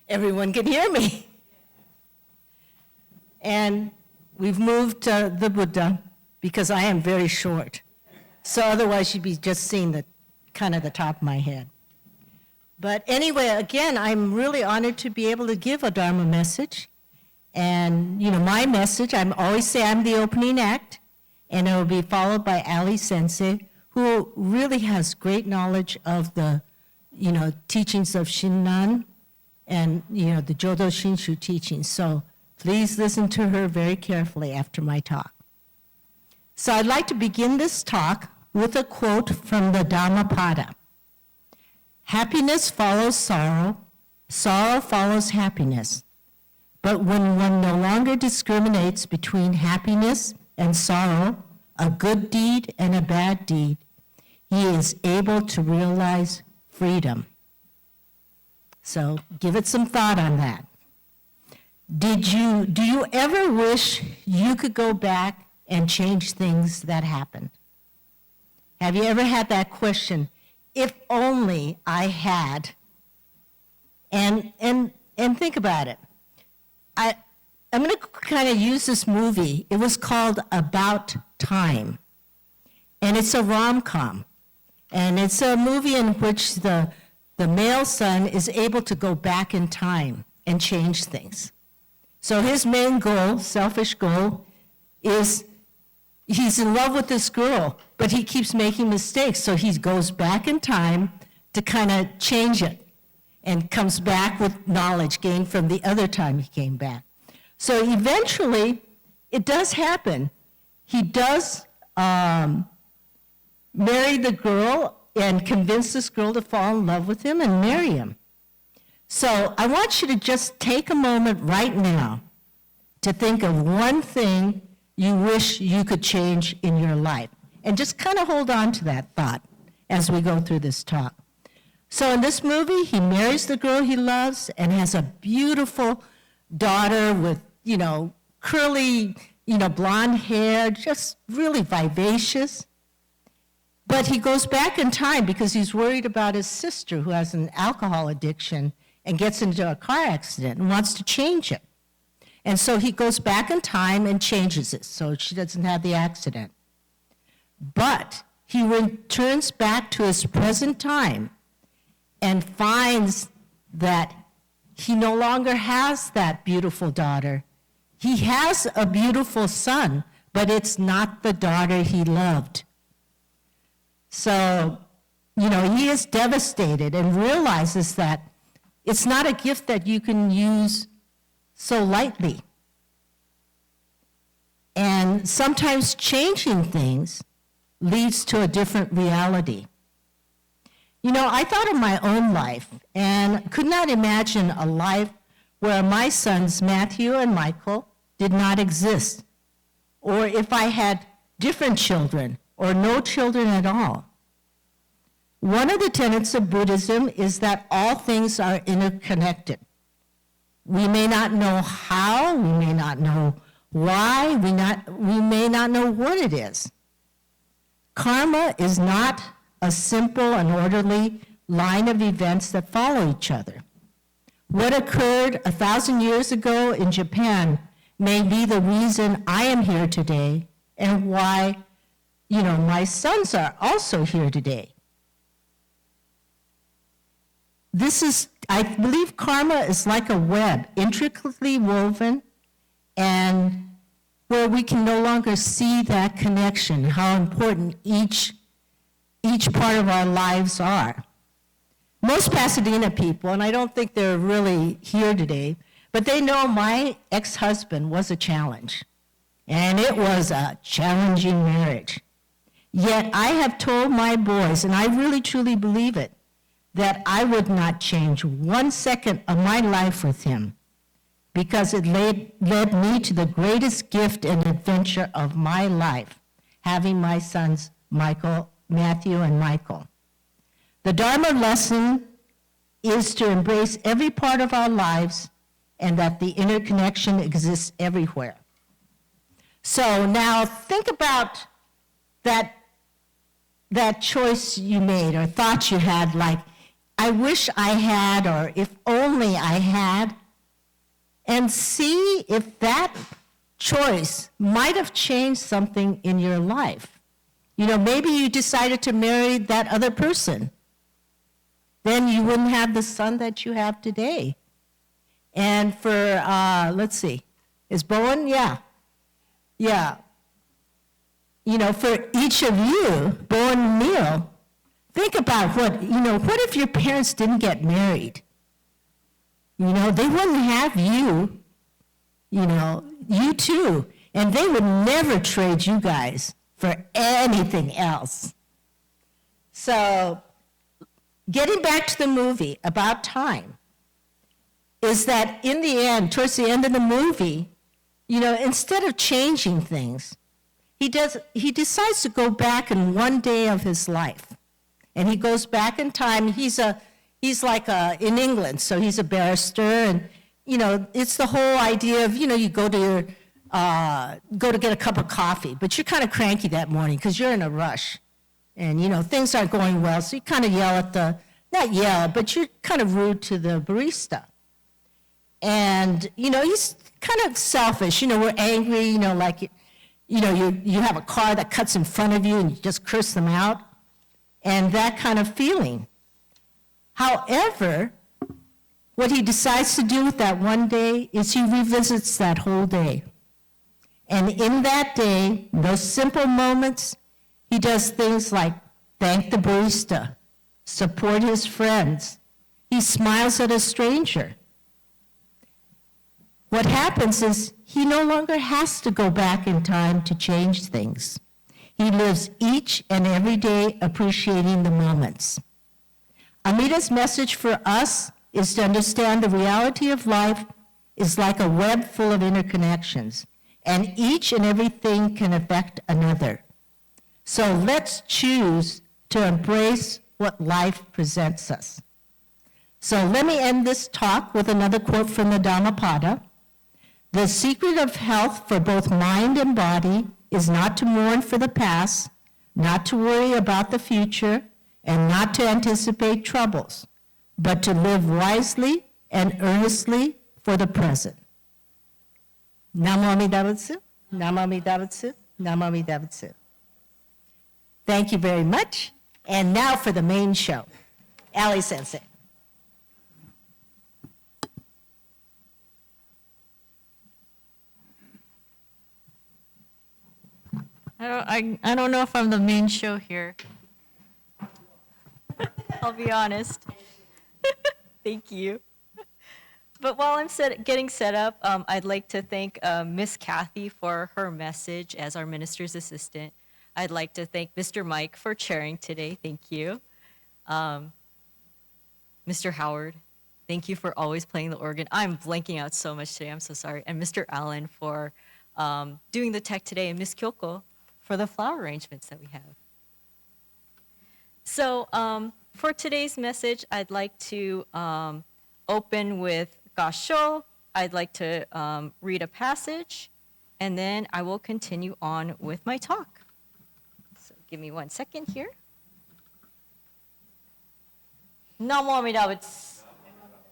Everyone can hear me. And we've moved the Buddha because I am very short. So otherwise you'd be just seeing the kind of the top of my head. But anyway, again, I'm really honored to be able to give a Dharma message. And, my message, I always say I'm the opening act, and it will be followed by Ali Sensei, who really has great knowledge of the, teachings of Shinran and, the Jodo Shinshu teachings. So please listen to her very carefully after my talk. So I'd like to begin this talk with a quote from the Dhammapada. Happiness follows sorrow, sorrow follows happiness. But when one no longer discriminates between happiness and sorrow, a good deed and a bad deed, he is able to realize freedom. So give it some thought on that. Do you ever wish you could go back and change things that happened? Have you ever had that question? If only I had. And think about it. I'm going to kind of use this movie. It was called About Time. And it's a rom-com. And it's a movie in which the male son is able to go back in time and change things. So his main goal, selfish goal, is he's in love with this girl, but he keeps making mistakes. So he goes back in time to kind of change it and comes back with knowledge gained from the other time he came back. So eventually, it does happen. He does marry the girl and convince this girl to fall in love with him and marry him. So I want you to just take a moment right now to think of one thing you wish you could change in your life. And just kind of hold on to that thought as we go through this talk. So in this movie, he marries the girl he loves and has a beautiful daughter with, curly, blonde hair, just really vivacious. But he goes back in time because he's worried about his sister who has an alcohol addiction and gets into a car accident and wants to change it. And so he goes back in time and changes it so she doesn't have the accident. But he returns back to his present time and finds that he no longer has that beautiful daughter. He has a beautiful son, but it's not the daughter he loved. So, he is devastated and realizes that it's not a gift that you can use so lightly. And sometimes changing things leads to a different reality. I thought of my own life and could not imagine a life where my sons, Matthew and Michael, did not exist, or if I had different children or no children at all. One of the tenets of Buddhism is that all things are interconnected. We may not know how, we may not know why, we may not know what it is. Karma is not a simple and orderly line of events that follow each other. What occurred 1,000 years ago in Japan may be the reason I am here today and why, my sons are also here today. I believe karma is like a web, intricately woven, and where we can no longer see that connection, how important each part of our lives are. Most Pasadena people, and I don't think they're really here today, but they know my ex-husband was a challenge, and it was a challenging marriage. Yet I have told my boys, and I really truly believe it, that I would not change 1 second of my life with him because it led me to the greatest gift and adventure of my life, having my sons, Matthew and Michael. The Dharma lesson is to embrace every part of our lives and that the interconnection exists everywhere. So now think about that choice you made or thought you had, like, I wish I had, or if only I had, and see if that choice might have changed something in your life. You know, maybe you decided to marry that other person. Then you wouldn't have the son that you have today. And for, let's see, is Bowen? Yeah. Yeah. You know, for each of you, Bowen and Neil, think about what if your parents didn't get married? You know, they wouldn't have you, you too. And they would never trade you guys for anything else. So, getting back to the movie, About Time, is that in the end, towards the end of the movie, instead of changing things, he decides to go back in one day of his life. And he goes back in time. He's like in England, so he's a barrister, and it's the whole idea of you go to get a cup of coffee, but you're kind of cranky that morning because you're in a rush, and things aren't going well, so you kind of yell at not yell, but you're kind of rude to the barista, and he's kind of selfish. We're angry, like you have a car that cuts in front of you and you just curse them out, and that kind of feeling. However, what he decides to do with that one day is he revisits that whole day. And in that day, those simple moments, he does things like thank the barista, support his friends. He smiles at a stranger. What happens is he no longer has to go back in time to change things. He lives each and every day appreciating the moments. Amita's message for us is to understand the reality of life is like a web full of interconnections, and each and everything can affect another. So let's choose to embrace what life presents us. So let me end this talk with another quote from the Dhammapada. The secret of health for both mind and body is not to mourn for the past, not to worry about the future, and not to anticipate troubles, but to live wisely and earnestly for the present. Namo Amida Butsu, Namo Amida Butsu, Namo Amida Butsu. Thank you very much. And now for the main show. Ali Sensei. I don't know if I'm the main show here. I'll be honest. Thank you. But while I'm getting set up, I'd like to thank Miss Cathy for her message as our minister's assistant. I'd like to thank Mr. Mike for chairing today. Thank you. Mr. Howard, thank you for always playing the organ. I'm blanking out so much today. I'm so sorry. And Mr. Allen for doing the tech today, and Miss Kyoko for the flower arrangements that we have. So for today's message, I'd like to open with Gasho. I'd like to read a passage, and then I will continue on with my talk. So give me 1 second here. Namo Amida Butsu.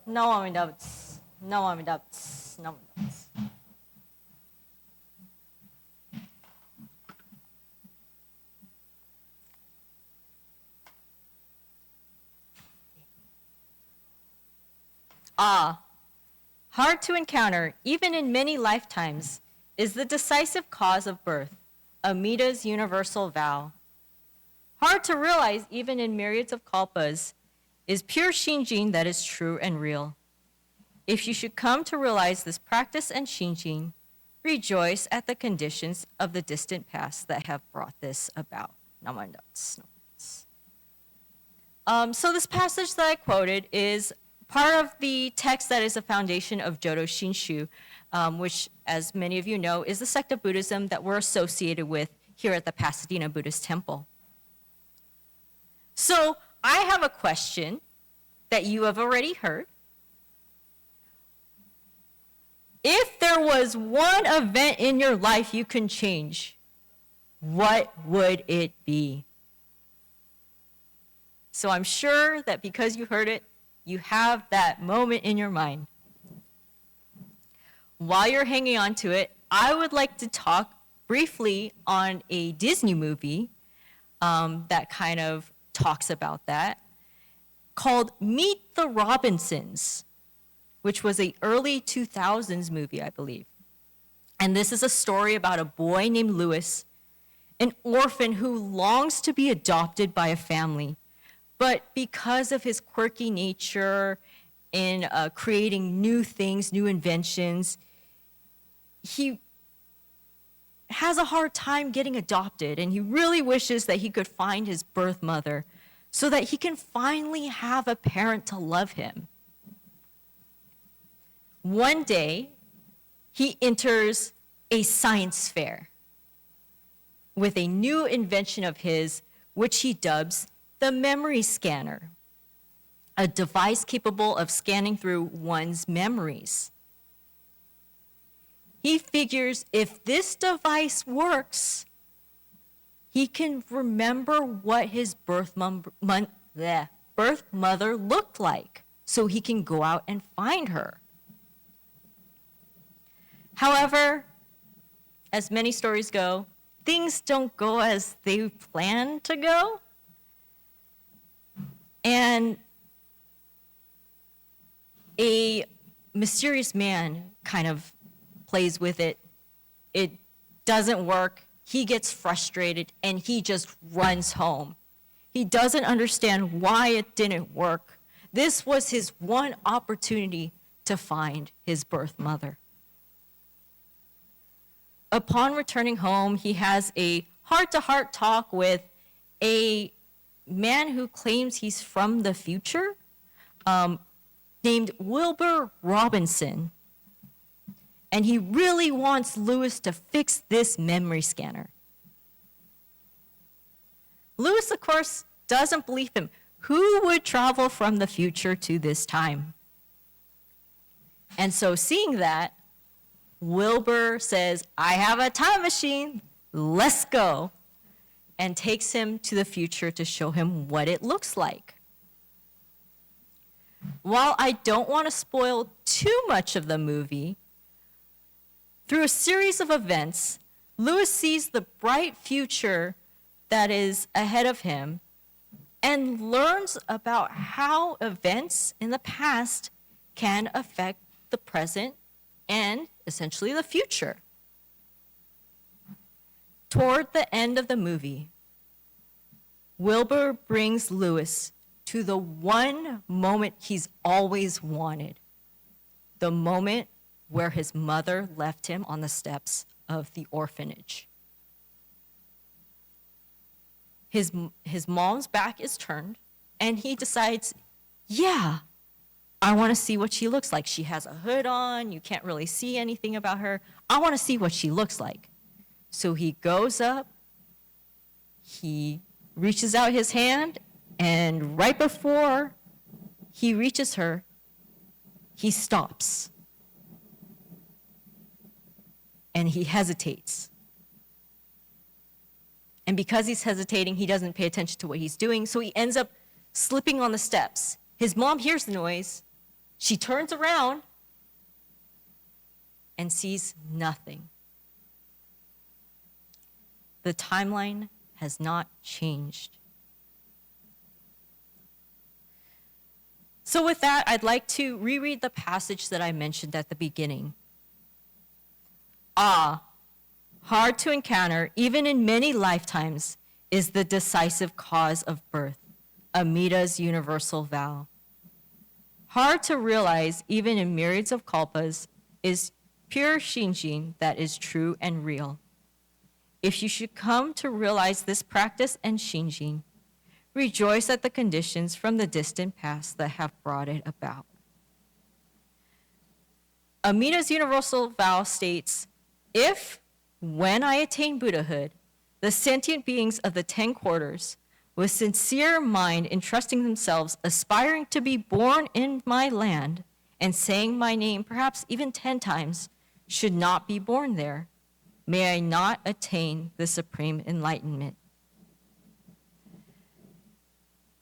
Namo Amida Butsu. Namo Amida Butsu. Namo Amida Butsu. Hard to encounter, even in many lifetimes, is the decisive cause of birth, Amida's universal vow. Hard to realize, even in myriads of kalpas, is pure Shinjin that is true and real. If you should come to realize this practice and Shinjin, rejoice at the conditions of the distant past that have brought this about. So this passage that I quoted is part of the text that is the foundation of Jodo Shinshu, which, as many of you know, is the sect of Buddhism that we're associated with here at the Pasadena Buddhist Temple. So I have a question that you have already heard. If there was one event in your life you can change, what would it be? So I'm sure that because you heard it, you have that moment in your mind. While you're hanging on to it, I would like to talk briefly on a Disney movie that kind of talks about that, called Meet the Robinsons, which was an early 2000s movie, I believe. And this is a story about a boy named Louis, an orphan who longs to be adopted by a family. But because of his quirky nature in creating new things, new inventions, he has a hard time getting adopted, and he really wishes that he could find his birth mother so that he can finally have a parent to love him. One day, he enters a science fair with a new invention of his, which he dubs the memory scanner, a device capable of scanning through one's memories. He figures if this device works, he can remember what his birth mother looked like, so he can go out and find her. However, as many stories go, things don't go as they plan to go. And a mysterious man kind of plays with it. It doesn't work. He gets frustrated and he just runs home. He doesn't understand why it didn't work. This was his one opportunity to find his birth mother. Upon returning home, he has a heart-to-heart talk with a man who claims he's from the future, named Wilbur Robinson. And he really wants Louis to fix this memory scanner. Louis, of course, doesn't believe him. Who would travel from the future to this time? And so seeing that, Wilbur says, I have a time machine, let's go, and takes him to the future to show him what it looks like. While I don't want to spoil too much of the movie, through a series of events, Louis sees the bright future that is ahead of him and learns about how events in the past can affect the present and essentially the future. Toward the end of the movie, Wilbur brings Louis to the one moment he's always wanted, the moment where his mother left him on the steps of the orphanage. His mom's back is turned, and he decides, yeah, I want to see what she looks like. She has a hood on. You can't really see anything about her. I want to see what she looks like. So he goes up, he reaches out his hand, and right before he reaches her, he stops. And he hesitates. And because he's hesitating, he doesn't pay attention to what he's doing, so he ends up slipping on the steps. His mom hears the noise. She turns around and sees nothing. The timeline has not changed. So with that, I'd like to reread the passage that I mentioned at the beginning. Ah, hard to encounter, even in many lifetimes, is the decisive cause of birth, Amida's universal vow. Hard to realize, even in myriads of kalpas, is pure Shinjin that is true and real. If you should come to realize this practice and Shinjin, rejoice at the conditions from the distant past that have brought it about. Amida's universal vow states, if, when I attain Buddhahood, the sentient beings of the 10 quarters, with sincere mind entrusting themselves, aspiring to be born in my land, and saying my name perhaps even 10 times, should not be born there, may I not attain the supreme enlightenment.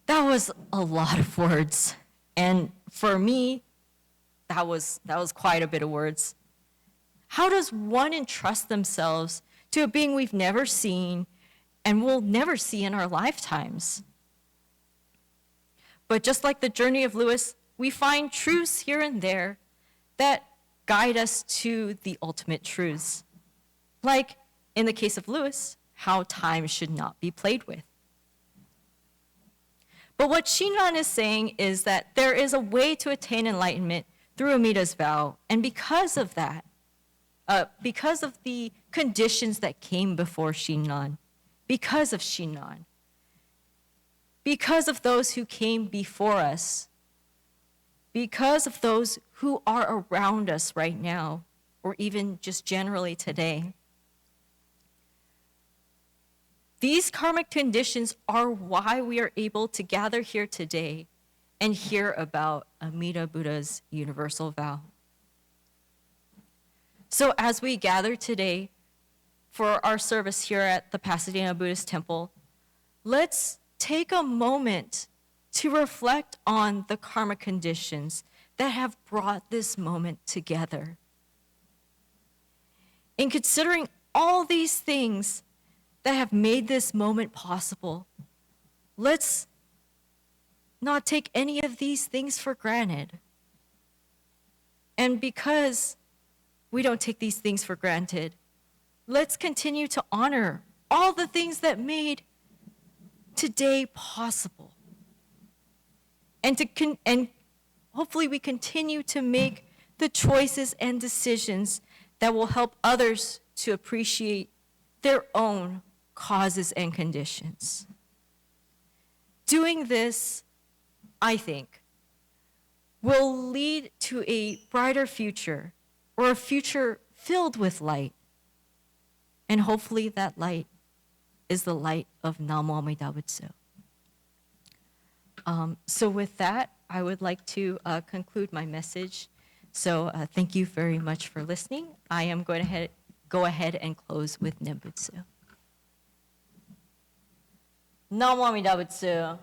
That was a lot of words. And for me, that was quite a bit of words. How does one entrust themselves to a being we've never seen and will never see in our lifetimes? But just like the journey of Lewis, we find truths here and there that guide us to the ultimate truths. Like, in the case of Lewis, how time should not be played with. But what Shinran is saying is that there is a way to attain enlightenment through Amida's vow, and because of that, because of the conditions that came before Shinran, because of Shinran, because of those who came before us, because of those who are around us right now, or even just generally today. These karmic conditions are why we are able to gather here today and hear about Amida Buddha's universal vow. So as we gather today for our service here at the Pasadena Buddhist Temple, let's take a moment to reflect on the karmic conditions that have brought this moment together. In considering all these things that have made this moment possible, let's not take any of these things for granted. And because we don't take these things for granted, let's continue to honor all the things that made today possible. And hopefully we continue to make the choices and decisions that will help others to appreciate their own causes and conditions. Doing this, I think, will lead to a brighter future, or a future filled with light. And hopefully that light is the light of Namo Amida Butsu. So with that, I would like to conclude my message. So thank you very much for listening. I am going to go ahead and close with Nembutsu. Namo Amida Butsu.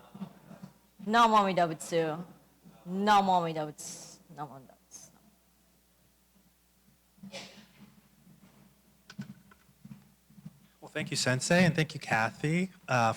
Namo Amida Butsu. Namo Amida Butsu. Namo Amida Butsu. Well, thank you, Sensei, and thank you, Cathy, for